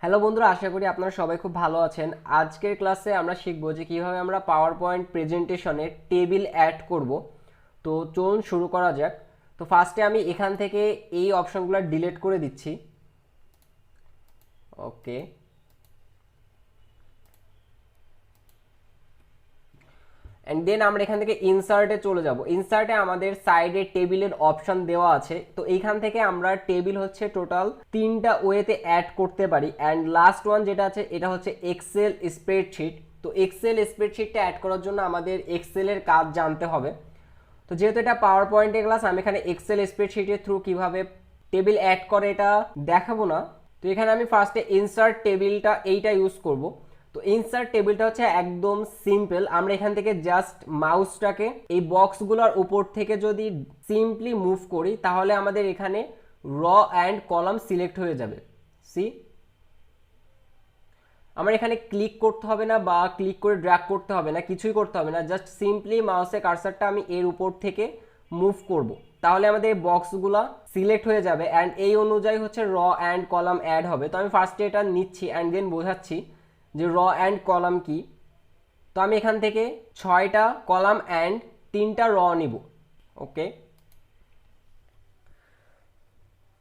Hello বন্ধুরা, আশা করি আপনারা সবাই খুব ভালো আছেন। আজকের ক্লাসে আমরা শিখব যে কীভাবে আমরা পাওয়ার পয়েন্ট প্রেজেন্টেশনে টেবিল অ্যাড করব। তো চলুন শুরু করা যাক। তো ফার্স্টে আমি এখান থেকে এই অপশনগুলো ডিলিট করে দিচ্ছি। ওকে, অ্যান্ড দেন আমরা এখান থেকে ইনসার্টে চলে যাব। ইনসার্টে আমাদের সাইডে টেবিলের অপশন দেওয়া আছে। তো এইখান থেকে আমরা টেবিল হচ্ছে টোটাল 3টা ওয়েতে অ্যাড করতে পারি। অ্যান্ড লাস্ট ওয়ান যেটা আছে এটা হচ্ছে এক্সেল স্প্রেডশিট। তো এক্সেল স্প্রেডশিটটা অ্যাড করার জন্য আমাদের এক্সেলের কাজ জানতে হবে। তো যেহেতু এটা পাওয়ার পয়েন্টের ক্লাস, আমি এখানে এক্সেল স্প্রেডশিটের থ্রু কিভাবে টেবিল অ্যাড করে এটা দেখাবো না। তো এখানে আমি ফার্স্টে ইনসার্ট টেবিলটা এইটা ইউজ করব। তো ইনসার্ট টেবিলটা হচ্ছে একদম সিম্পল। আমরা এখান থেকে জাস্ট মাউসটাকে এই বক্সগুলোর উপর থেকে যদি সিম্পলি মুভ করি তাহলে আমাদের এখানে র অ্যান্ড কলাম সিলেক্ট হয়ে যাবে। সি, আমার এখানে ক্লিক করতে হবে না বা ক্লিক করে ড্র্যাগ করতে হবে না, কিছুই করতে হবে না। জাস্ট সিম্পলি মাউসে কার্সারটা আমি এর উপর থেকে মুভ করব, তাহলে আমাদের এই বক্সগুলো সিলেক্ট হয়ে যাবে অ্যান্ড এই অনুযায়ী হচ্ছে র অ্যান্ড কলাম অ্যাড হবে। তো আমি ফার্স্টে এটা নিচ্ছি অ্যান্ড দেন বোঝাচ্ছি যে র অ্যান্ড কলাম কি। তো আমি এখান থেকে 6টা কলাম অ্যান্ড 3টা র নিব। ওকে,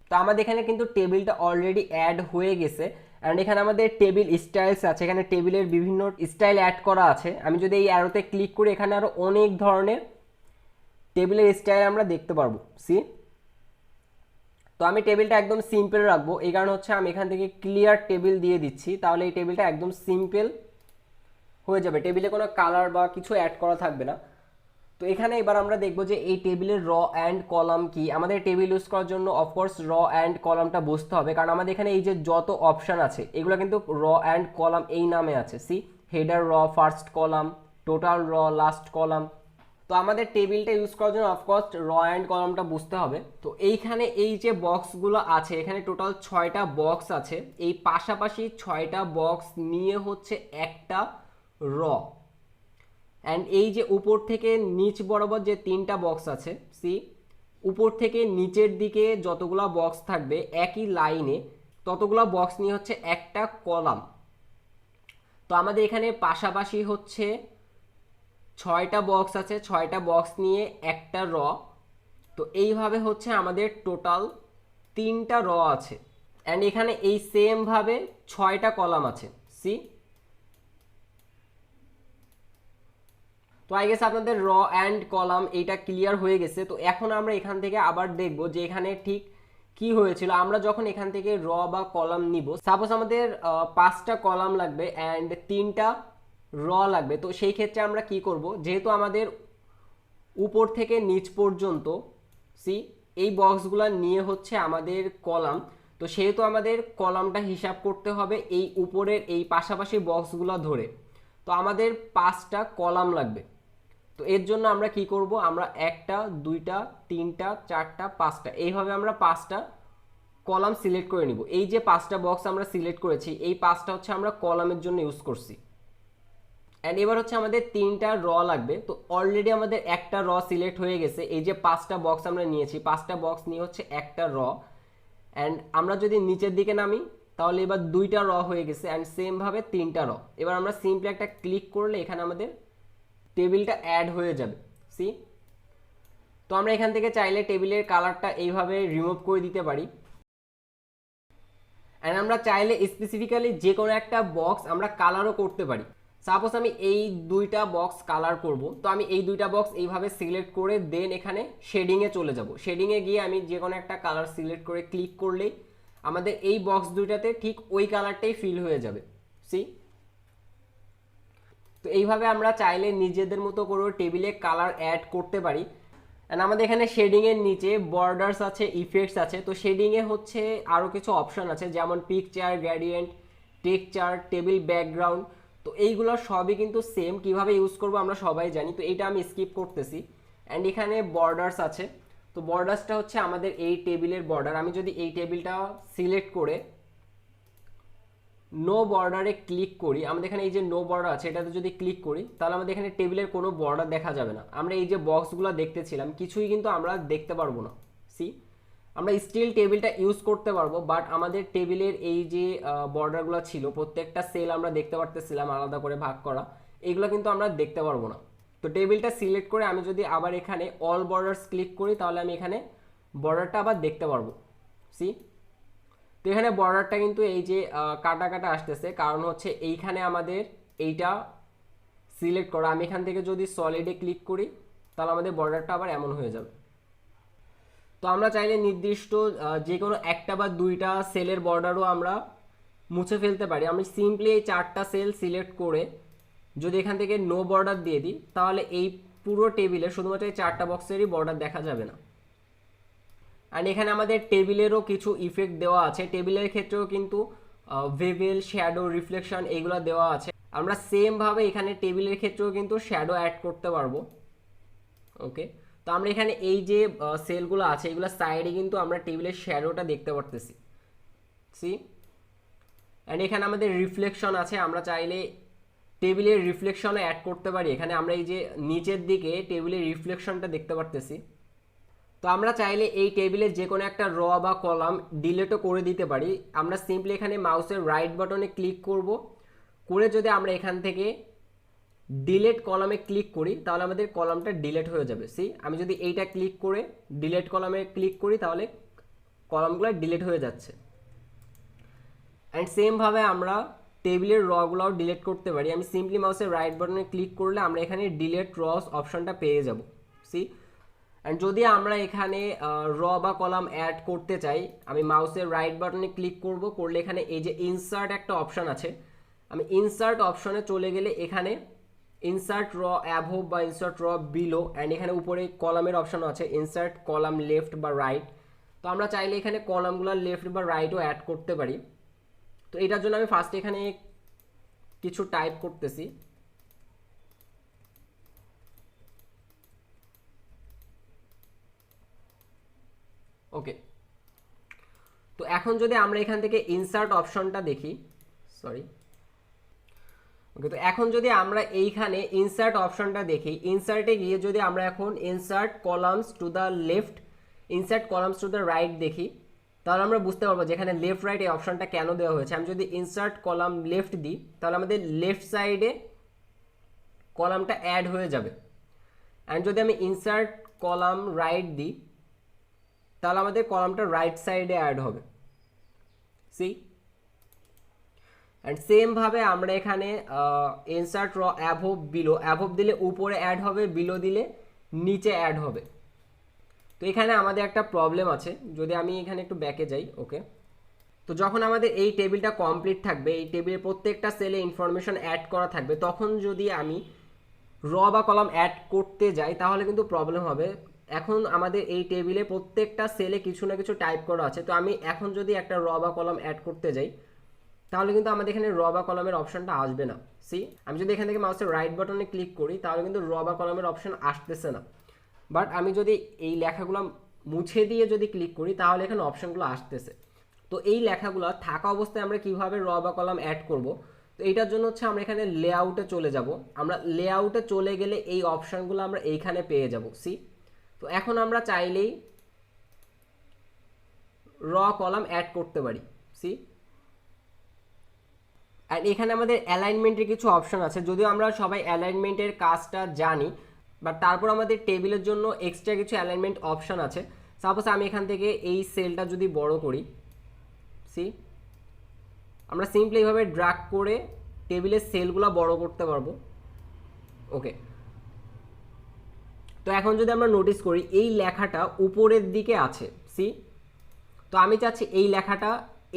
তো আমাদের এখানে কিন্তু টেবিলটা অলরেডি অ্যাড হয়ে গেছে। অ্যান্ড এখানে আমাদের টেবিল স্টাইলস আছে, এখানে টেবিলের বিভিন্ন স্টাইল অ্যাড করা আছে। আমি যদি এই অ্যারোতে ক্লিক করি এখানে আরও অনেক ধরনের টেবিলের স্টাইল আমরা দেখতে পারবো। সি, তো আমি টেবিলটা একদম সিম্পল রাখবো, এই কারণে হচ্ছে আমি এখান থেকে ক্লিয়ার টেবিল দিয়ে দিচ্ছি। তাহলে এই টেবিলটা একদম সিম্পল হয়ে যাবে, টেবিলে কোনো কালার বা কিছু অ্যাড করা থাকবে না। তো এখানে এবার আমরা দেখব যে এই টেবিলের র অ্যান্ড কলাম কি। আমাদের টেবিল ইউজ করার জন্য অফকোর্স র অ্যান্ড কলামটা বুঝতে হবে, কারণ আমাদের এখানে এই যে যত অপশান আছে এগুলো কিন্তু র অ্যান্ড কলাম এই নামে আছে। সি, হেডার র, ফার্স্ট কলাম, টোটাল র, লাস্ট কলাম। তো আমাদের টেবিলটা ইউজ করার জন্য অফকোর্স র অ্যান্ড কলামটা বুঝতে হবে। তো এইখানে এই যে বক্সগুলো আছে, এখানে টোটাল 6টা বক্স আছে। এই পাশাপাশি 6টা বক্স নিয়ে হচ্ছে একটা র। অ্যান্ড এই যে উপর থেকে নিচ বরাবর যে 3টা বক্স আছে, সি, উপর থেকে নিচের দিকে যতগুলা বক্স থাকবে একই লাইনে ততগুলা বক্স নিয়ে হচ্ছে একটা কলাম। তো আমাদের এখানে পাশাপাশি হচ্ছে 6টা বক্স আছে, 6টা বক্স নিয়ে একটা র। তো এইভাবে হচ্ছে আমাদের টোটাল 3টা র আছে। অ্যান্ড এখানে এই সেমভাবে 6টা কলাম আছে। সি, তো আই গেস আপনাদের র অ্যান্ড কলাম এইটা ক্লিয়ার হয়ে গেছে। তো এখন আমরা এখান থেকে আবার দেখব যে এখানে ঠিক কি হয়েছিল। আমরা যখন এখান থেকে র বা কলাম নিব, সাপোজ আমাদের 5টা কলাম লাগবে অ্যান্ড 3টা র লাগবে। তো সেই ক্ষেত্রে আমরা কি করব, যেহেতু আমাদের উপর থেকে নিচ পর্যন্ত সি এই বক্সগুলো নিয়ে হচ্ছে আমাদের কলাম, তো সেহেতু আমাদের কলামটা হিসাব করতে হবে এই উপরের এই পাশাপাশি বক্সগুলো ধরে। তো আমাদের 5টা কলাম লাগবে। তো এর জন্য আমরা কি করব, আমরা 1টা 2টা 3টা 4টা 5টা এইভাবে আমরা 5টা কলাম সিলেক্ট করে নিব। এই যে 5টা বক্স আমরা সিলেক্ট করেছি এই 5টা হচ্ছে আমরা কলামের জন্য ইউজ করছি। অ্যান্ড এবার হচ্ছে আমাদের 3টা র লাগবে। তো অলরেডি আমাদের একটা র সিলেক্ট হয়ে গেছে। এই যে 5টা বক্স আমরা নিয়েছি, 5টা বক্স নিয়ে হচ্ছে একটা র। অ্যান্ড আমরা যদি নিচের দিকে নামি তাহলে এবার 2টা র হয়ে গেছে অ্যান্ড সেমভাবে 3টা র। এবার আমরা সিম্পলি একটা ক্লিক করলে এখানে আমাদের টেবিলটা অ্যাড হয়ে যাবে। সি, তো আমরা এখান থেকে চাইলে টেবিলের কালারটা এইভাবে রিমুভ করে দিতে পারি। অ্যান্ড আমরা চাইলে স্পেসিফিক্যালি যে কোনো একটা বক্স আমরা কালারও করতে পারি। সাপোজ আমি এই 2টা বক্স কালার করব, তো আমি এই 2টা বক্স এইভাবে সিলেক্ট করে দেন এখানে শেডিংয়ে চলে যাব। শেডিংয়ে গিয়ে আমি যে কোনো একটা কালার সিলেক্ট করে ক্লিক করলেই আমাদের এই বক্স দুইটাতে ঠিক ওই কালারটাই ফিল হয়ে যাবে। সি, তো এইভাবে আমরা চাইলে নিজেদের মতো করে টেবিলে কালার অ্যাড করতে পারি। অ্যান্ড আমাদের এখানে শেডিংয়ের নিচে বর্ডার্স আছে, ইফেক্টস আছে। তো শেডিংয়ে হচ্ছে আরও কিছু অপশন আছে, যেমন picture, gradient, texture, table background. তো এইগুলো সবই কিন্তু সেম, কিভাবে ইউজ করবো আমরা সবাই জানি। তো এইটা আমি স্কিপ করতেছি। অ্যান্ড এখানে বর্ডার্স আছে। তো বর্ডার্সটা হচ্ছে আমাদের এই টেবিলের বর্ডার। আমি যদি এই টেবিলটা সিলেক্ট করে নো বর্ডারে ক্লিক করি, আমাদের এখানে এই যে নো বর্ডার আছে এটাতে যদি ক্লিক করি তাহলে আমাদের এখানে টেবিলের কোনো বর্ডার দেখা যাবে না। আমরা এই যে বক্সগুলো দেখতেছিলাম কিছুই কিন্তু আমরা দেখতে পারবো না। সি, আমরা স্টিল টেবিলটা ইউজ করতে পারবো, বাট আমাদের টেবিলের এই যে বর্ডারগুলো ছিল প্রত্যেকটা সেল আমরা দেখতে পারতেছিলাম আলাদা করে ভাগ করা, এগুলো কিন্তু আমরা দেখতে পারবো না। তো টেবিলটা সিলেক্ট করে আমি যদি আবার এখানে অল বর্ডার্স ক্লিক করি তাহলে আমি এখানে বর্ডারটা আবার দেখতে পারবো। সি, তো এখানে বর্ডারটা কিন্তু এই যে কাটা কাটা আসতেছে, কারণ হচ্ছে এইখানে আমাদের এইটা সিলেক্ট করা। আমি এখান থেকে যদি সলিডে ক্লিক করি তাহলে আমাদের বর্ডারটা আবার এমন হয়ে যাবে। তো আমরা চাইলে নির্দিষ্ট যে কোনো একটা বা দুইটা সেলের বর্ডারও আমরা মুছে ফেলতে পারি। আমি সিম্পলি এই 4টা সেল সিলেক্ট করে যদি এখান থেকে নো বর্ডার দিয়ে দিই তাহলে এই পুরো টেবিলে শুধুমাত্র এই 4টা বক্সেরই বর্ডার দেখা যাবে না। অ্যান্ড এখানে আমাদের টেবিলেরও কিছু ইফেক্ট দেওয়া আছে, টেবিলের ক্ষেত্রেও কিন্তু ভেভেল, শ্যাডো, রিফ্লেকশন এইগুলো দেওয়া আছে। আমরা সেমভাবে এখানে টেবিলের ক্ষেত্রেও কিন্তু শ্যাডো অ্যাড করতে পারবো। ওকে, তো আমরা এখানে এই যে সেলগুলো আছে এগুলো সাইডে কিন্তু আমরা টেবিলের শ্যাডোটা দেখতে পারতেছি। সি, অ্যান্ড এখানে আমাদের রিফ্লেকশন আছে, আমরা চাইলে টেবিলের রিফ্লেকশনও অ্যাড করতে পারি। এখানে আমরা এই যে নিচের দিকে টেবিলের রিফ্লেকশনটা দেখতে পারতেছি। তো আমরা চাইলে এই টেবিলের যে কোনো একটা র বা কলাম ডিলিটও করে দিতে পারি। আমরা সিম্পলি এখানে মাউসের রাইট বাটনে ক্লিক করব, করে যদি আমরা এখান থেকে ডিলেট কলামে ক্লিক করি তাহলে আমাদের কলামটা ডিলেট হয়ে যাবে। সি, আমি যদি এইটা ক্লিক করে ডিলেট কলামে ক্লিক করি তাহলে কলামগুলো ডিলেট হয়ে যাচ্ছে। অ্যান্ড সেমভাবে আমরা টেবিলের রগুলোও ডিলেট করতে পারি। আমি সিম্পলি মাউসের রাইট বাটনে ক্লিক করলে আমরা এখানে ডিলেট রস অপশনটা পেয়ে যাব। সি, অ্যান্ড যদি আমরা এখানে র বা কলাম অ্যাড করতে চাই আমি মাউসের রাইট বাটনে ক্লিক করব, করলে এখানে এই যে ইনসার্ট একটা অপশন আছে, আমি ইনসার্ট অপশনে চলে গেলে এখানে ইনসার্ট র অ্যাভোভ বা ইনসার্ট র বিলো, অ্যান্ড এখানে উপরে কলামের অপশনও আছে, ইনসার্ট কলাম লেফট বা রাইট। তো আমরা চাইলে এখানে কলামগুলো লেফট বা রাইটও অ্যাড করতে পারি। তো এটার জন্য আমি ফার্স্ট এখানে কিছু টাইপ করতেছি। ওকে, তো এখন যদি আমরা এখান থেকে ইনসার্ট অপশনটা দেখি, সরি, ওকে, তো এখন যদি আমরা এইখানে ইনসার্ট অপশনটা দেখি, ইনসার্টে গিয়ে যদি আমরা এখন insert columns to the left, insert columns to the right দেখি তাহলে আমরা বুঝতে পারবো যে এখানে লেফট রাইট এই অপশনটা কেন দেওয়া হয়েছে। আমি যদি ইনসার্ট কলাম লেফট দিই তাহলে আমাদের লেফট সাইডে কলামটা অ্যাড হয়ে যাবে। অ্যান্ড যদি আমি ইনসার্ট কলাম রাইট দিই তাহলে আমাদের কলামটা রাইট সাইডে অ্যাড হবে। সি, অ্যান্ড সেমভাবে আমরা এখানে ইনসার্ট র অ্যাভোভ বিলো, অ্যাভোভ দিলে উপরে অ্যাড হবে, বিলো দিলে নিচে অ্যাড হবে। তো এখানে আমাদের একটা প্রবলেম আছে, যদি আমি এখানে একটু ব্যাকে যাই। ওকে, তো যখন আমাদের এই টেবিলটা কমপ্লিট থাকবে, এই টেবিলের প্রত্যেকটা সেলে ইনফরমেশন অ্যাড করা থাকবে, তখন যদি আমি র বা কলাম অ্যাড করতে যাই তাহলে কিন্তু প্রবলেম হবে। এখন আমাদের এই টেবিলে প্রত্যেকটা সেলে কিছু না কিছু টাইপ করা আছে, তো আমি এখন যদি একটা র বা কলাম অ্যাড করতে যাই তাহলে কিন্তু আমাদের এখানে র বা কলামের অপশনটা আসবে না। সি, আমি যদি এখান থেকে মাউসের রাইট বাটনে ক্লিক করি তাহলে কিন্তু র বা কলামের অপশন আসতেছে না। বাট আমি যদি এই লেখাগুলো মুছে দিয়ে যদি ক্লিক করি তাহলে এখানে অপশনগুলো আসতেছে। তো এই লেখাগুলো থাকা অবস্থায় আমরা কিভাবে র বা কলাম অ্যাড করব, তো এইটার জন্য হচ্ছে আমরা এখানে লেআউটে চলে যাব। আমরা লেআউটে চলে গেলে এই অপশনগুলো আমরা এইখানে পেয়ে যাব। সি, তো এখন আমরা চাইলেই র কলাম অ্যাড করতে পারি। সি, আর এখানে আমাদের অ্যালাইনমেন্টের কিছু অপশন আছে, যদিও আমরা সবাই অ্যালাইনমেন্টের কাজটা জানি, বাট তারপর আমাদের টেবিলের জন্য এক্সট্রা কিছু অ্যালাইনমেন্ট অপশন আছে। সাপোজ আমি এখান থেকে এই সেলটা যদি বড় করি, সি, আমরা সিম্পলি এইভাবে ড্র্যাগ করে টেবিলের সেলগুলো বড় করতে পারবো। ওকে, তো এখন যদি আমরা নোটিস করি এই লেখাটা উপরের দিকে আছে। সি, তো আমি চাচ্ছি এই লেখাটা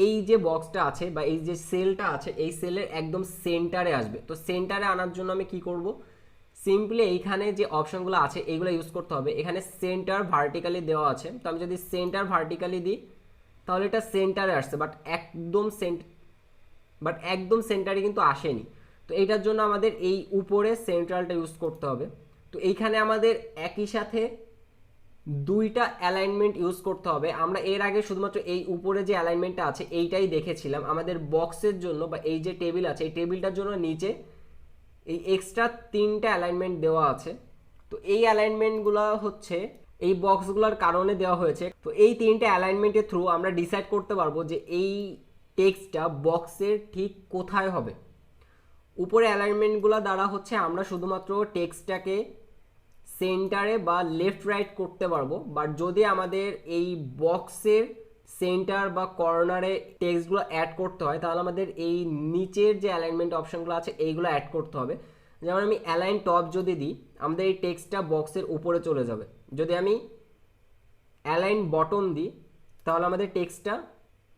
এই যে বক্সটা আছে বা এই যে সেলটা আছে এই সেলের একদম সেন্টারে আসবে। তো সেন্টারে আনার জন্য আমি কি করব, সিম্পলি এইখানে যে অপশনগুলো আছে এইগুলো ইউজ করতে হবে। এখানে সেন্টার ভার্টিক্যালি দেওয়া আছে, তো আমি যদি সেন্টার ভার্টিক্যালি দিই তাহলে এটা সেন্টারে আসছে, বাট একদম সেন্টারে কিন্তু আসেনি। তো এইটার জন্য আমাদের এই উপরে সেন্ট্রালটা ইউজ করতে হবে। তো এইখানে আমাদের একই সাথে দুইটা অ্যালাইনমেন্ট ইউজ করতে হবে। আমরা এর আগে শুধুমাত্র এই উপরে যে অ্যালাইনমেন্টটা আছে এইটাই দেখেছিলাম। আমাদের বক্সের জন্য বা এই যে টেবিল আছে এই টেবিলটার জন্য নিচে এই এক্সট্রা 3টা অ্যালাইনমেন্ট দেওয়া আছে। তো এই অ্যালাইনমেন্টগুলো হচ্ছে এই বক্সগুলোর কারণে দেওয়া হয়েছে। তো এই তিনটে অ্যালাইনমেন্টের থ্রু আমরা ডিসাইড করতে পারবো যে এই টেক্সটটা বক্সের ঠিক কোথায় হবে। উপরে অ্যালাইনমেন্টগুলো দ্বারা হচ্ছে আমরা শুধুমাত্র টেক্সটটাকে সেন্টারে বা লেফট রাইট করতে পারবো, বাট যদি আমাদের এই বক্সের সেন্টার বা কর্নারে টেক্সটগুলো অ্যাড করতে হয় তাহলে আমাদের এই নিচের যে অ্যালাইনমেন্ট অপশনগুলো আছে এইগুলো অ্যাড করতে হবে। যেমন আমি অ্যালাইন টপ যদি দিই আমাদের এই টেক্সটটা বক্সের উপরে চলে যাবে। যদি আমি অ্যালাইন বটম দিই তাহলে আমাদের টেক্সটটা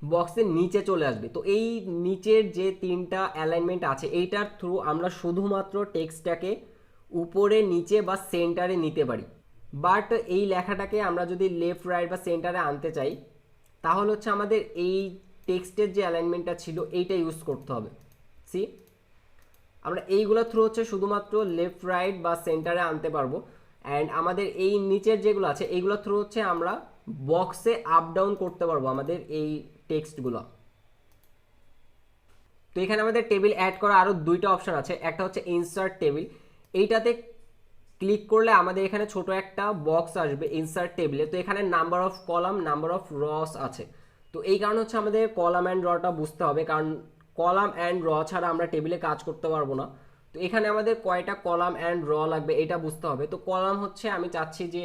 বক্সের নিচে চলে আসবে। তো এই নিচের যে তিনটা অ্যালাইনমেন্ট আছে এইটার থ্রু আমরা শুধুমাত্র টেক্সটটাকে উপরে নিচে বা সেন্টারে নিতে পারি। বাট এই লেখাটাকে আমরা যদি লেফট রাইট বা সেন্টারে আনতে চাই তাহলে হচ্ছে আমাদের এই টেক্সটের যে অ্যালাইনমেন্টটা ছিল এইটা ইউজ করতে হবে। সি আমরা এইগুলো থ্রু হচ্ছে শুধুমাত্র লেফট রাইট বা সেন্টারে আনতে পারবো। অ্যান্ড আমাদের এই নিচের যেগুলো আছে এইগুলো থ্রু হচ্ছে আমরা বক্সে আপ ডাউন করতে পারবো আমাদের এই টেক্সটগুলো। তো এখানে আমাদের টেবিল অ্যাড করা আরও দুইটা অপশন আছে। একটা হচ্ছে ইনসার্ট টেবিল, এইটাতে ক্লিক করলে আমাদের এখানে ছোট একটা বক্স আসবে ইনসার্ট টেবিলে। তো এখানে number of column, number of রস আছে। তো এই কারণে হচ্ছে আমাদের কলাম অ্যান্ড রটা বুঝতে হবে, কারণ কলাম অ্যান্ড র ছাড়া আমরা টেবিলে কাজ করতে পারবো না। তো এখানে আমাদের কয়টা কলাম অ্যান্ড র লাগবে এটা বুঝতে হবে। তো কলাম হচ্ছে আমি চাচ্ছি যে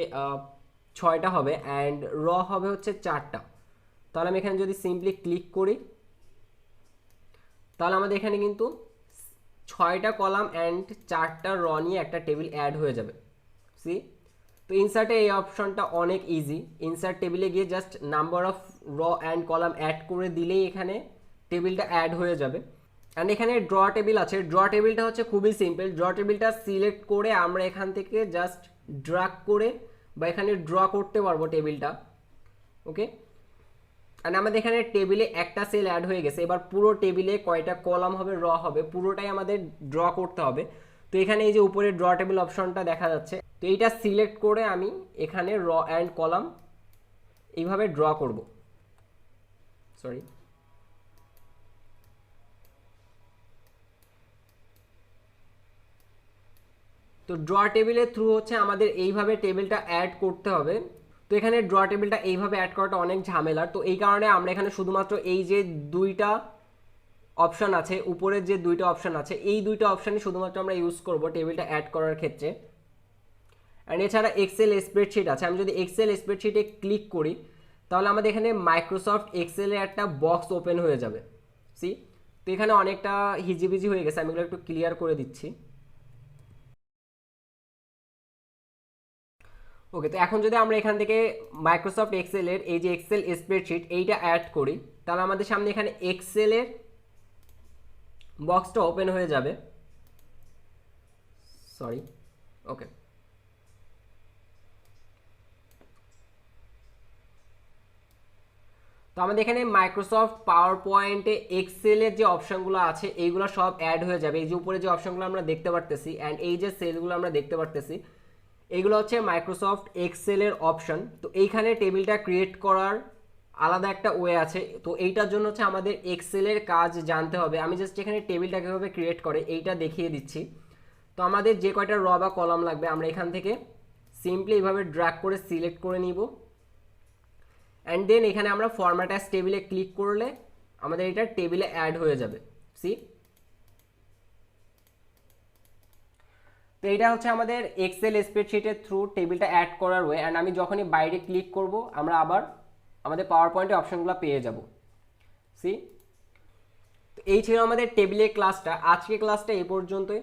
6টা হবে অ্যান্ড র হবে হচ্ছে 4টা। তাহলে আমি এখানে যদি সিম্পলি ক্লিক করি তাহলে আমাদের এখানে কিন্তু 6টা কলাম অ্যান্ড 4টা র নিয়ে একটা টেবিল অ্যাড হয়ে যাবে। সি তো ইনসার্টে এই অপশনটা অনেক ইজি। ইনসার্ট টেবিলে গিয়ে জাস্ট নাম্বার অফ র অ্যান্ড কলাম অ্যাড করে দিলেই এখানে টেবিলটা অ্যাড হয়ে যাবে। অ্যান্ড এখানে ড্র টেবিল আছে। ড্র টেবিলটা হচ্ছে খুবই সিম্পল। ড্র টেবিলটা সিলেক্ট করে আমরা এখান থেকে জাস্ট ড্রাগ করে বা এখানে ড্র করতে পারবো টেবিলটা। ওকে, অ্যান্ড আমাদের এখানে টেবিলে একটা সেল অ্যাড হয়ে গেছে। এবার পুরো টেবিলে কয়টা কলাম হবে, র হবে, পুরোটাই আমাদের ড্র করতে হবে। তো এখানে এই যে উপরে ড্র টেবিল অপশনটা দেখা যাচ্ছে, তো এইটা সিলেক্ট করে আমি এখানে র অ্যান্ড কলাম এইভাবে ড্র করব। সরি, তো ড্র টেবিলের থ্রু হচ্ছে আমাদের এইভাবে টেবিলটা অ্যাড করতে হবে। তো এখানে ড্র টেবিলটা এইভাবে অ্যাড করাটা অনেক ঝামেলার। তো এই কারণে আমরা এখানে শুধুমাত্র এই যে দুইটা অপশন আছে, উপরের যে দুইটা অপশন আছে এই দুইটা অপশনই শুধুমাত্র আমরা ইউজ করব টেবিলটা অ্যাড করার ক্ষেত্রে। অ্যান্ড এছাড়া এক্সেল স্প্রেডশিট আছে। আমি যদি এক্সেল স্প্রেডশিটে ক্লিক করি তাহলে আমাদের এখানে মাইক্রোসফট এক্সেলের একটা বক্স ওপেন হয়ে যাবে। সি তো এখানে অনেকটা হিজিবিজি হয়ে গেছে, আমি এগুলো একটু ক্লিয়ার করে দিচ্ছি। ওকে, তো এখন যদি আমরা এখান থেকে মাইক্রোসফট এক্সেলের এই যে এক্সেল স্প্রেডশিট এইটা অ্যাড করি তাহলে আমাদের সামনে এখানে এক্সেলের বক্সটা ওপেন হয়ে যাবে। সরি, ওকে, তো আমাদের এখানে মাইক্রোসফট পাওয়ার পয়েন্টে এক্সেলের যে অপশনগুলো আছে এইগুলো সব অ্যাড হয়ে যাবে। এই যে উপরে যে অপশনগুলো আমরা দেখতে পারতেছি অ্যান্ড এই যে সেলগুলো আমরা দেখতে পারতেছি এগুলো হচ্ছে মাইক্রোসফট এক্সেলের অপশন। তো এইখানে টেবিলটা ক্রিয়েট করার আলাদা একটা ওয়ে আছে। তো এইটার জন্য হচ্ছে আমাদের এক্সেলের কাজ জানতে হবে। আমি জাস্ট এখানে টেবিলটা কীভাবে ক্রিয়েট করে এইটা দেখিয়ে দিচ্ছি। তো আমাদের যে কয়টা র বা কলাম লাগবে আমরা এখান থেকে সিম্পলি এইভাবে ড্র্যাগ করে সিলেক্ট করে নিব। অ্যান্ড দেন এখানে আমরা ফরম্যাট অ্যাজ টেবিলে ক্লিক করলে আমাদের এটা টেবিলে অ্যাড হয়ে যাবে। সি তো এইটা হচ্ছে আমাদের এক্সেল স্প্রেডশিটের থ্রু টেবিলটা অ্যাড করার ওয়ে। অ্যান্ড আমি যখনই বাইরে ক্লিক করব আমরা আবার আমাদের পাওয়ার পয়েন্টে অপশনগুলো পেয়ে যাব। সি তো এই ছিল আমাদের টেবিলের ক্লাসটা। আজকে ক্লাসটা এই পর্যন্তই।